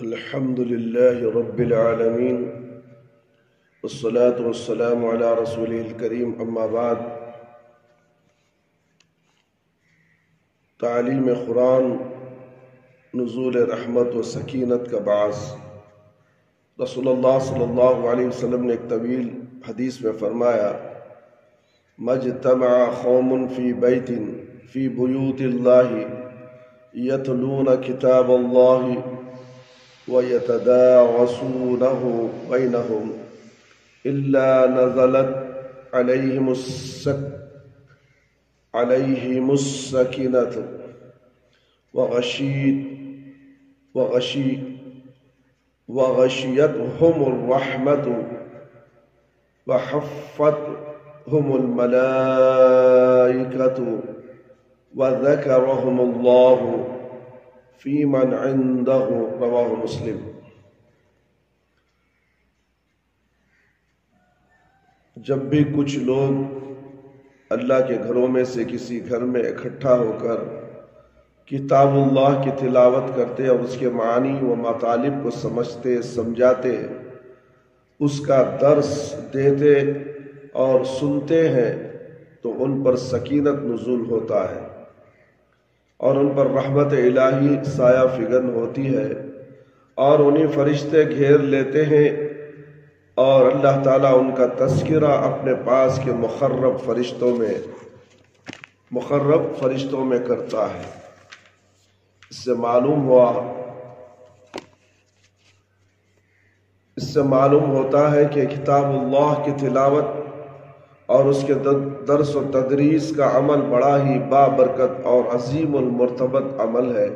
الحمد لله رب العالمين والصلاة والسلام على رسوله الكريم اما بعد تعلیم قرآن نزول رحمت و سکینت کا باعث رسول اللہ صلی اللہ علیہ وسلم نے ایک طویل حدیث میں فرمایا مجتمع قوم فی بیت فی بیوت اللہ یتلون کتاب اللہ وَيَتَدَاعَسُونَهُ بَيْنَهُمْ إِلَّا نَزَلَتْ عَلَيْهِمُ السَّكِينَةُ وَغَشِيَتْهُمُ الرَّحْمَةُ وَحَفَّتْهُمُ الْمَلَائِكَةُ وَذَكَرَهُمُ اللَّهُ فی من عنده رواہ مسلم۔ جب بھی کچھ لوگ اللہ کے گھروں میں سے کسی گھر میں اکٹھا ہو کر کتاب اللہ کی تلاوت کرتے اور اس کے معنی و مطالب کو سمجھتے سمجھاتے اس کا درس دیتے اور سنتے ہیں تو ان پر سکینت نزول ہوتا ہے اور ان پر رحمت الہی سایہ فگن ہوتی ہے اور انہیں فرشتے گھیر لیتے ہیں اور اللہ تعالیٰ ان کا تذکرہ اپنے پاس کے مقرب فرشتوں میں کرتا ہے۔ اس سے معلوم ہوتا ہے کہ کتاب اللہ کی تلاوت اور اس کے درس و تدریس کا عمل بڑا ہی بابرکت اور عظیم المرتبت عمل ہے،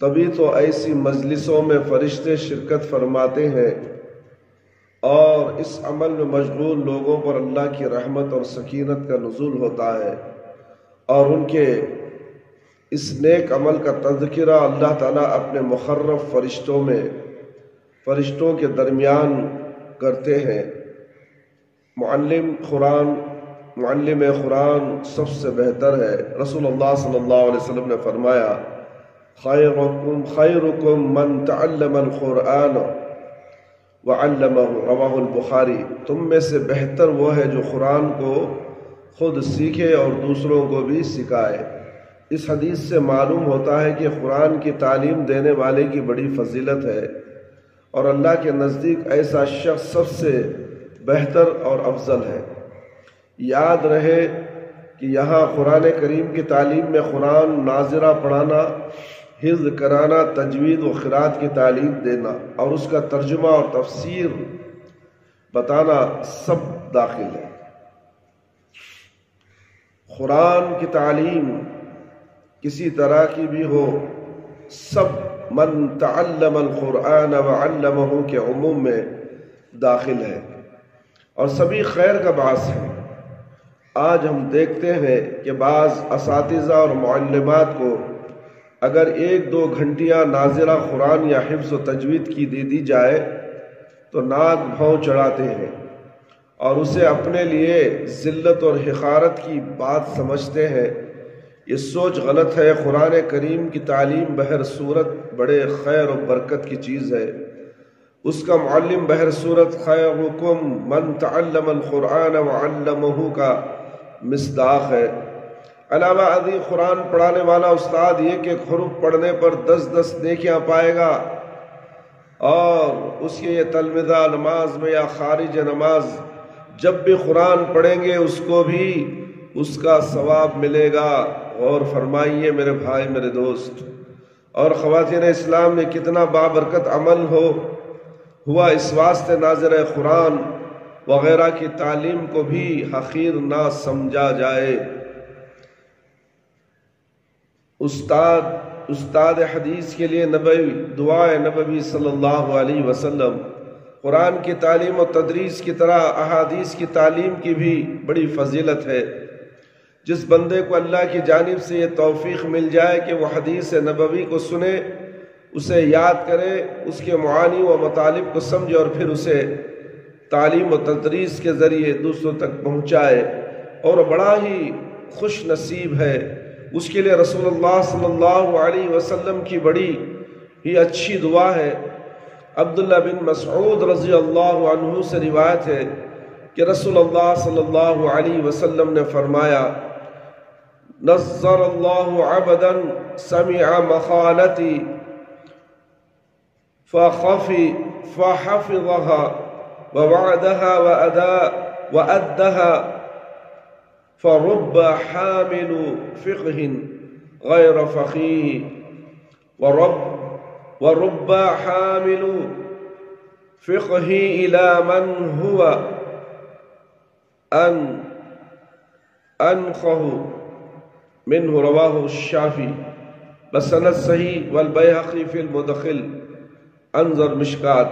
تبھی تو ایسی مجلسوں میں فرشتے شرکت فرماتے ہیں اور اس عمل میں مشغول لوگوں پر اللہ کی رحمت اور سکینت کا نزول ہوتا ہے اور ان کے اس نیک عمل کا تذکرہ اللہ تعالیٰ اپنے مقرب فرشتوں کے درمیان کرتے ہیں۔ معلم قرآن سب سے بہتر ہے۔ رسول اللہ صلی اللہ علیہ وسلم نے فرمایا خیرکم من تعلم القرآن وعلمہ رواہ البخاری، تم میں سے بہتر وہ ہے جو قرآن کو خود سیکھے اور دوسروں کو بھی سکھائے۔ اس حدیث سے معلوم ہوتا ہے کہ قرآن کی تعلیم دینے والے کی بڑی فضیلت ہے اور اللہ کے نزدیک ایسا شخص سب سے بہتر اور افضل ہے۔ یاد رہے کہ یہاں قرآن کریم کی تعلیم میں قرآن ناظرہ پڑھانا، حفظ کرانا، تجوید و قرات کی تعلیم دینا اور اس کا ترجمہ اور تفسیر بتانا سب داخل ہے۔ قرآن کی تعلیم کسی طرح کی بھی ہو، سب من تعلم القرآن وعلمہ کے عموم میں داخل ہے اور سبھی خیر کا باعث ہے۔ آج ہم دیکھتے ہیں کہ بعض اساتذہ اور معلمات کو اگر 1-2 گھنٹیاں ناظرہ قرآن یا حفظ و تجوید کی دے دی جائے تو ناک بھوں چڑھاتے ہیں اور اسے اپنے لیے ذلت اور حقارت کی بات سمجھتے ہیں۔ یہ سوچ غلط ہے۔ قرآن کریم کی تعلیم بہر صورت بڑے خیر و برکت کی چیز ہے۔ اس کا معلم بہر صورت خیرکم من تعلم القرآن وعلمہ کا مصداق ہے۔ علاوہ ازیں قرآن پڑھانے والا استاد یہ کہ حروف پڑھنے پر 10 نیکیاں پائے گا اور اس کے یہ تلمذہ نماز میں یا خارج نماز جب بھی قرآن پڑھیں گے اس کو بھی اس کا ثواب ملے گا۔ غور فرمائیے میرے بھائی، میرے دوست اور خواتین اسلام نے کتنا بابرکت عمل ہوا اس واسطے ناظر قرآن وغیرہ کی تعلیم کو بھی حقیر نہ سمجھا جائے۔ استاد حدیث کے لیے دعائے نبوی صلی اللہ علیہ وسلم قرآن کی تعلیم و تدریس کی طرح احادیث کی تعلیم کی بھی بڑی فضیلت ہے۔ جس بندے کو اللہ کی جانب سے یہ توفیق مل جائے کہ وہ حدیث نبوی کو سنے، اسے یاد کرے، اس کے معانی و مطالب کو سمجھے اور پھر اسے تعلیم و تدریس کے ذریعے دوسروں تک پہنچائے، اور بڑا ہی خوش نصیب ہے۔ اس کے لیے رسول اللہ صلی اللہ علیہ وسلم کی بڑی ہی اچھی دعا ہے۔ عبداللہ بن مسعود رضی اللہ عنہ سے روایت ہے کہ رسول اللہ صلی اللہ علیہ وسلم نے فرمایا، نظر اللہ عبدا سمع مقالتی فحفظها ووعدها وأدها فرب حامل فقه غير فقيه ورب حامل فقه إلى من هو أنخه منه رواه الشافعي بسند صحیح والبیہقی فی المدخل انظر مشکات۔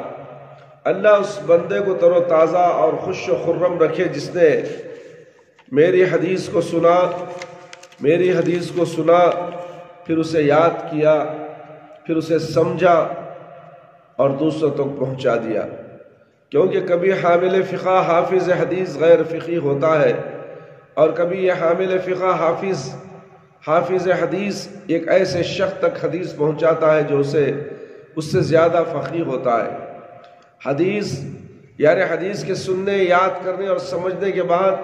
اللہ اس بندے کو تر و تازہ اور خوش و خرم رکھے جس نے میری حدیث کو سنا پھر اسے یاد کیا، پھر اسے سمجھا اور دوسروں تک پہنچا دیا۔ کیونکہ کبھی حامل فقہ حافظ حدیث غیر فقی ہوتا ہے، اور کبھی یہ حامل فقہ حافظ حدیث ایک ایسے شخص تک حدیث پہنچاتا ہے جو اس سے زیادہ فقیہ ہوتا ہے۔ حدیث یعنی حدیث کے سننے، یاد کرنے اور سمجھنے کے بعد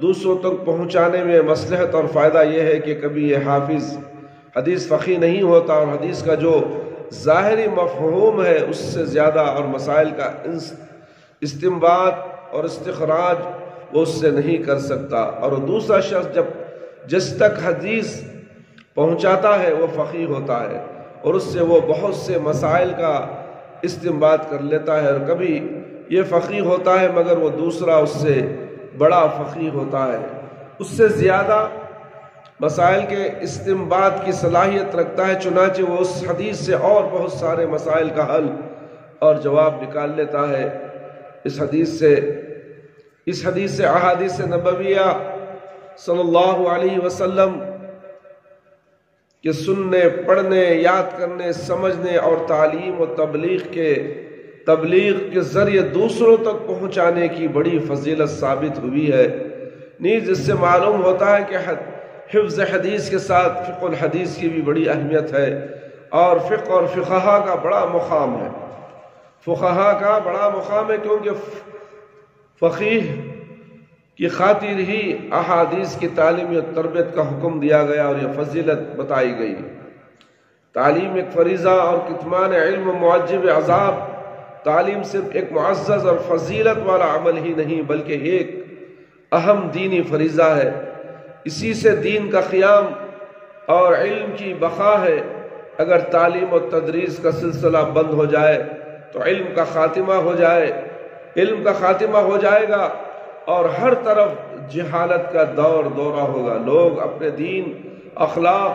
دوسروں تک پہنچانے میں مصلحت اور فائدہ یہ ہے کہ کبھی یہ حافظ حدیث فقیہ نہیں ہوتا اور حدیث کا جو ظاہری مفہوم ہے اس سے زیادہ، اور مسائل کا استنباط اور استخراج وہ اس سے نہیں کر سکتا، اور دوسرا شخص جس تک حدیث پہنچاتا ہے وہ فقیہ ہوتا ہے اور اس سے وہ بہت سے مسائل کا استنباط کر لیتا ہے، اور کبھی یہ فقیہ ہوتا ہے مگر وہ دوسرا اس سے بڑا فقیہ ہوتا ہے، اس سے زیادہ مسائل کے استنباط کی صلاحیت رکھتا ہے، چنانچہ وہ اس حدیث سے اور بہت سارے مسائل کا حل اور جواب نکال لیتا ہے۔ اس حدیث سے احادیث نبویہ صلی اللہ علیہ وسلم کے سننے، پڑھنے، یاد کرنے، سمجھنے اور تعلیم و تبلیغ کے ذریعے دوسروں تک پہنچانے کی بڑی فضیلت ثابت ہوئی ہے۔ نیز اس سے معلوم ہوتا ہے کہ حفظ حدیث کے ساتھ فقہ الحدیث کی بھی بڑی اہمیت ہے، اور فقہ اور فقہا کا بڑا مقام ہے، کیونکہ فقیہ کی خاطر ہی احادیث کی تعلیم و تربیت کا حکم دیا گیا اور یہ فضیلت بتائی گئی۔ تعلیم ایک فریضہ اور کتمان علم معجب عذاب۔ تعلیم صرف ایک معزز اور فضیلت والا عمل ہی نہیں بلکہ ایک اہم دینی فریضہ ہے۔ اسی سے دین کا قیام اور علم کی بقا ہے۔ اگر تعلیم و تدریس کا سلسلہ بند ہو جائے تو علم کا خاتمہ ہو جائے گا اور ہر طرف جہالت کا دورہ ہوگا۔ لوگ اپنے دین، اخلاق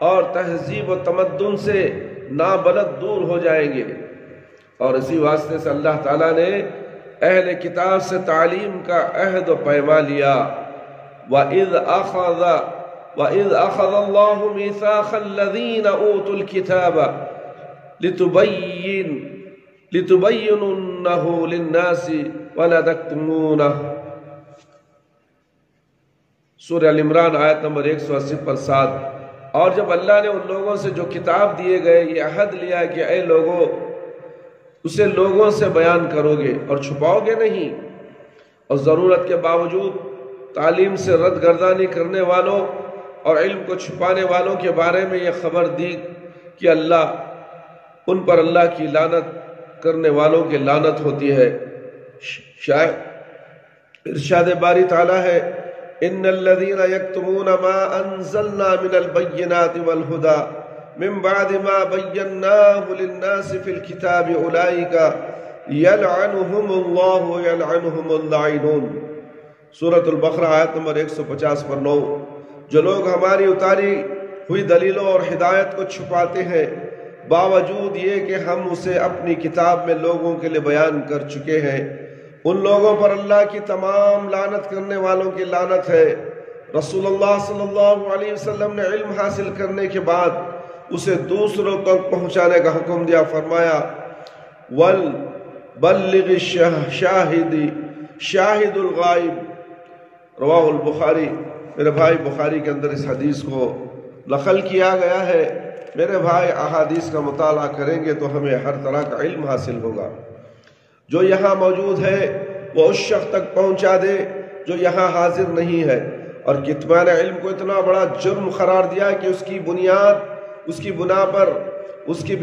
اور تہذیب و تمدن سے نابلد دور ہو جائیں گے، اور اسی واسطے سے اللہ تعالیٰ نے اہل کتاب سے تعلیم کا عہد و پیمان لیا۔ وَإِذْ أَخَذَ اللَّهُ مِيثَاقَ الَّذِينَ أُوتُوا الْكِتَابَ لِتُبَيِّنُنَّهُ لِلنَّاسِ وَلَا تَكْتُمُونَهُ۔ سورہ ال-عمران آیت نمبر 180 پر 7۔ اور جب اللہ نے ان لوگوں سے جو کتاب دیے گئے یہ عہد لیا کہ اے لوگوں اسے لوگوں سے بیان کرو گے اور چھپاؤ گے نہیں، اور ضرورت کے باوجود تعلیم سے رد گردانی کرنے والوں اور علم کو چھپانے والوں کے بارے میں یہ خبر دی کہ ان پر اللہ کی لعنت کرنے والوں کی لعنت ہوتی ہے۔ ارشاد باری تعالیٰ ہے، ان الذين يكتمون ما انزلنا من البينات والهدى من بعد ما بيناه للناس في الكتاب اولئك يلعنهم الله ويلعنهم اللاعنون۔ سورۃ البقرہ آیت نمبر 150 پر 9۔ جو لوگ ہماری اتاری ہوئی دلیلوں اور ہدایت کو چھپاتے ہیں باوجود یہ کہ ہم اسے اپنی کتاب میں لوگوں کے لیے بیان کر چکے ہیں، ان لوگوں پر اللہ کی تمام لعنت کرنے والوں کی لعنت ہے۔ رسول اللہ صلی اللہ علیہ وسلم نے علم حاصل کرنے کے بعد اسے دوسروں تک پہنچانے کا حکم دیا، فرمایا وَلْبَلِّغِ شَاہِدُ الْغَائِبِ۔ رواہ البخاری۔ میرے بھائی، بخاری کے اندر اس حدیث کو نقل کیا گیا ہے۔ میرے بھائی احادیث کا مطالعہ کریں گے تو ہمیں ہر طرح کا علم حاصل ہوگا۔ جو یہاں موجود ہے وہ اس شخص تک پہنچا دے جو یہاں حاضر نہیں ہے، اور کتمان علم کو اتنا بڑا جرم قرار دیا کہ اس کی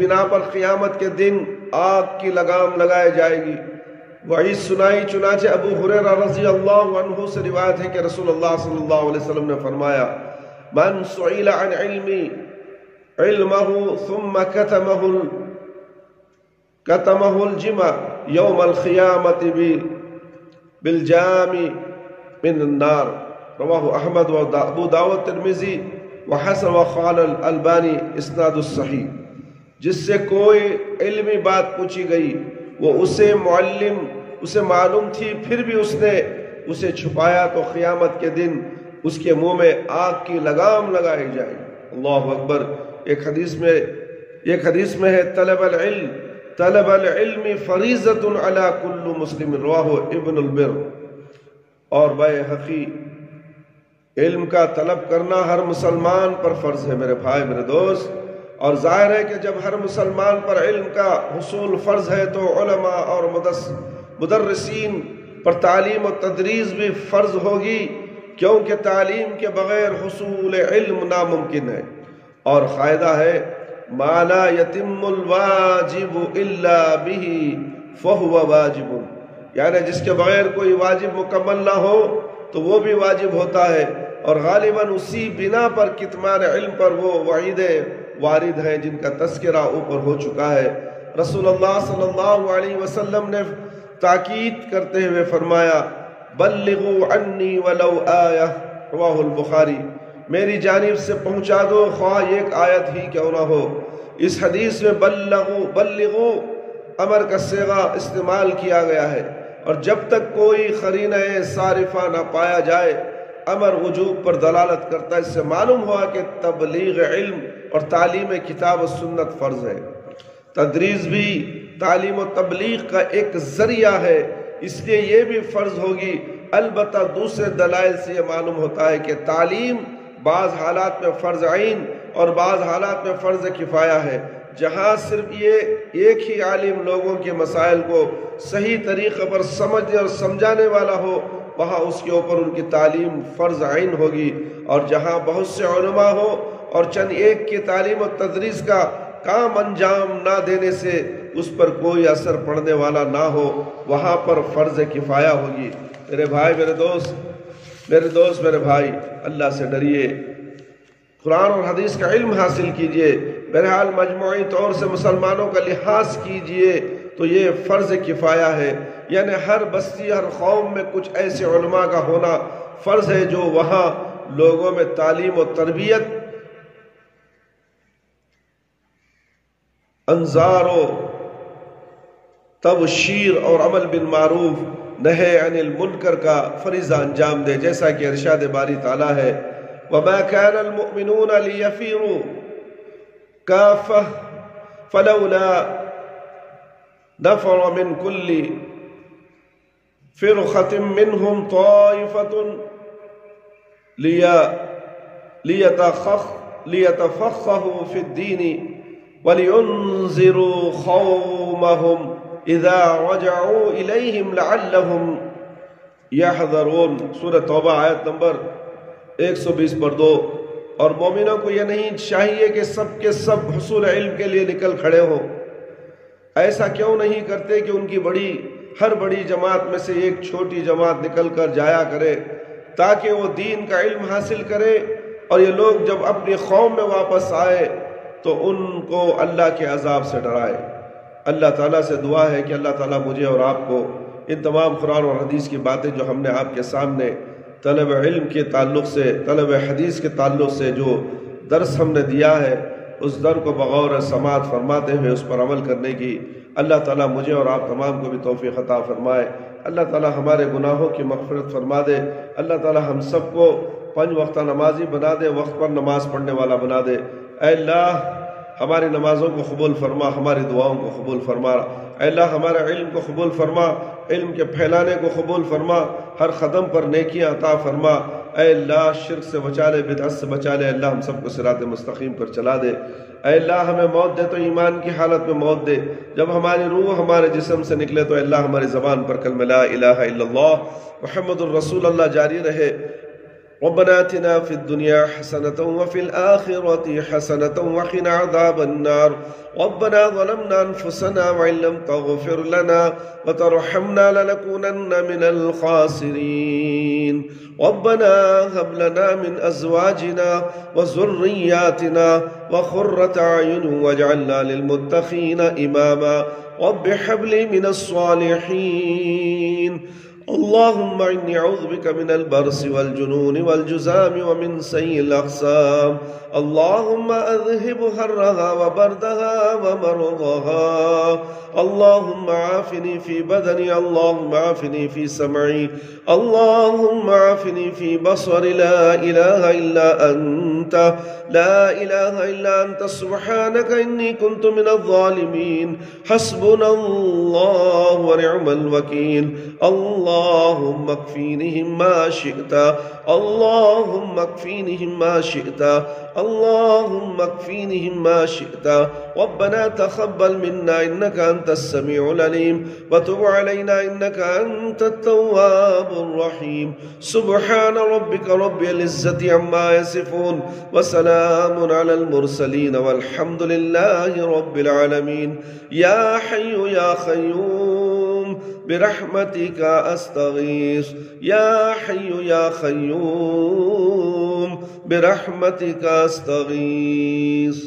بنا پر قیامت کے دن آگ کی لگام لگائی جائے گی۔ وعید سنائی، چنانچہ ابو ہریرہ رضی اللہ عنہ سے روایت ہے کہ رسول اللہ صلی اللہ علیہ وسلم نے فرمایا، من سئل عن علمه ثم كتمه الجمع يوم القيامة بالجام من النار، رواہ احمد و ابو داود ترمذی وحسن وقال الالبانی اسناد الصحیح۔ جس سے کوئی علمی بات پوچھی گئی وہ اسے معلوم تھی، پھر بھی اس نے اسے چھپایا تو قیامت کے دن اس کے منہ میں آگ کی لگام لگائی جائے گی۔ اللہ اکبر۔ ایک حدیث میں ہے طلب العلم فریضۃ علی کل مسلم، رواہ ابن البر۔ اور بیہقی، علم کا طلب کرنا ہر مسلمان پر فرض ہے میرے بھائی میرے دوست، اور ظاہر ہے کہ جب ہر مسلمان پر علم کا حصول فرض ہے تو علماء اور مدرسین پر تعلیم و تدریس بھی فرض ہوگی، کیونکہ تعلیم کے بغیر حصول علم ناممکن ہے۔ اور قاعدہ ہے ما لا یتم الواجب الا به فهو واجب، یعنی جس کے بغیر کوئی واجب مکمل نہ ہو تو وہ بھی واجب ہوتا ہے، اور غالباً اسی بنا پر کتمان علم پر وہ وعیدیں وارد ہیں جن کا تذکرہ اوپر ہو چکا ہے۔ رسول اللہ صلی اللہ علیہ وسلم نے تاکید کرتے ہوئے فرمایا، بلغوا عنی ولو آیہ، رواہ البخاری، میری جانب سے پہنچا دو خواہ ایک آیت ہی کیوں نہ ہو۔ اس حدیث میں بلغو امر کا صیغہ استعمال کیا گیا ہے، اور جب تک کوئی قرینہ صارفہ نہ پایا جائے امر وجوب پر دلالت کرتا ہے۔ اس سے معلوم ہوا کہ تبلیغ علم اور تعلیم کتاب و سنت فرض ہے۔ تدریس بھی تعلیم و تبلیغ کا ایک ذریعہ ہے، اس لیے یہ بھی فرض ہوگی۔ البتہ دوسرے دلائل سے یہ معلوم ہوتا ہے کہ تعلیم بعض حالات میں فرض عین اور بعض حالات میں فرض کفایہ ہے۔ جہاں صرف یہ ایک ہی عالم لوگوں کے مسائل کو صحیح طریقے پر سمجھنے اور سمجھانے والا ہو، وہاں اس کے اوپر ان کی تعلیم فرض عین ہوگی، اور جہاں بہت سے علماء ہو اور چند ایک کی تعلیم و تدریس کا کام انجام نہ دینے سے اس پر کوئی اثر پڑنے والا نہ ہو، وہاں پر فرض کفایہ ہوگی۔ میرے بھائی میرے دوست میرے بھائی، اللہ سے ڈریے، قرآن اور حدیث کا علم حاصل کیجئے۔ بہرحال مجموعی طور سے مسلمانوں کا لحاظ کیجئے تو یہ فرض کفایہ ہے، یعنی ہر بستی ہر قوم میں کچھ ایسے علماء کا ہونا فرض ہے جو وہاں لوگوں میں تعلیم و تربیت، انذار و تبشیر اور عمل بالمعروف نہی عن المنکر کا فریضہ انجام دے، جیسا کہ ارشاد باری تعالیٰ ہے وَمَا كَانَ الْمُؤْمِنُونَ لِيَفِرُوا كَافَّةً فَلَوْلَا نَفَرَ مِنْ كُلِّ فِرْقَةٍ مِّنْهُمْ طَائِفَةٌ لِيَتَفَقَّهُوا فِي الدِّينِ وَلِيُنذِرُوا قَوْمَهُمْ اذا رجعوا الیہم لعلہم یحذرون، سورہ توبہ آیت نمبر 120 پر 2۔ اور مومنوں کو یہ نہیں چاہیے کہ سب کے سب حصول علم کے لیے نکل کھڑے ہوں، ایسا کیوں نہیں کرتے کہ ان کی ہر بڑی جماعت میں سے ایک چھوٹی جماعت نکل کر جایا کرے تاکہ وہ دین کا علم حاصل کرے، اور یہ لوگ جب اپنی قوم میں واپس آئے تو ان کو اللہ کے عذاب سے ڈرائے۔ اللہ تعالیٰ سے دعا ہے کہ اللہ تعالیٰ مجھے اور آپ کو ان تمام قرآن اور حدیث کی باتیں جو ہم نے آپ کے سامنے طلب علم کے تعلق سے، طلب حدیث کے تعلق سے جو درس ہم نے دیا ہے، اس در کو بغور سماعت فرماتے ہوئے اس پر عمل کرنے کی اللہ تعالیٰ مجھے اور آپ تمام کو بھی توفیق عطا فرمائے۔ اللہ تعالیٰ ہمارے گناہوں کی مغفرت فرما دے۔ اللہ تعالیٰ ہم سب کو 5 وقتہ نمازی بنا دے، وقت پر نماز پڑھنے والا بنا دے۔ اے اللہ ہماری نمازوں کو قبول فرما، ہماری دعاؤں کو قبول فرما۔ اے اللہ ہمارے علم کو قبول فرما، علم کے پھیلانے کو قبول فرما، ہر قدم پر نیکیاں عطا فرما۔ اے اللہ شرک سے بچا لے، بدعت سے بچا لے، اللہ ہم سب کو صراط مستقیم پر چلا دے۔ اے اللہ ہمیں موت دے تو ایمان کی حالت میں موت دے، جب ہماری روح ہمارے جسم سے نکلے تو اللہ ہماری زبان پر کلمہ لا الہ الا اللہ محمد الرسول اللہ جاری رہے۔ ربنا آتنا في الدنيا حسنة وفي الآخرة حسنة وقنا عذاب النار ربنا ظلمنا أنفسنا وإن لم تغفر لنا وترحمنا لنكونن من الخاسرين ربنا هب لنا من أزواجنا وذرياتنا وقرة أعين واجعلنا للمتقين إماما رب هب لي من الصالحين اللهم إني أعوذ بك من البرص والجنون والجذام ومن سيء الأقسام اللهم أذهب حرها وبردها ومرضها اللهم عافني في بدني اللهم عافني في سمعي اللهم عافني في بصري لا إله إلا أنت لا إله إلا أنت سبحانك إني كنت من الظالمين حسبنا الله ونعم الوكيل اللهم اكفينهم ما شئت اللهم اكفينهم ما شئت اللهم اكفينهم ما شئت ربنا تقبل منا إنك أنت السميع العليم وتب علينا إنك أنت التواب الرحيم سبحان ربك رب العزة عما يصفون وسلام على المرسلين والحمد لله رب العالمين يا حي يا قيوم برحمتك أستغيث يا حي يا قيوم برحمتك أستغيث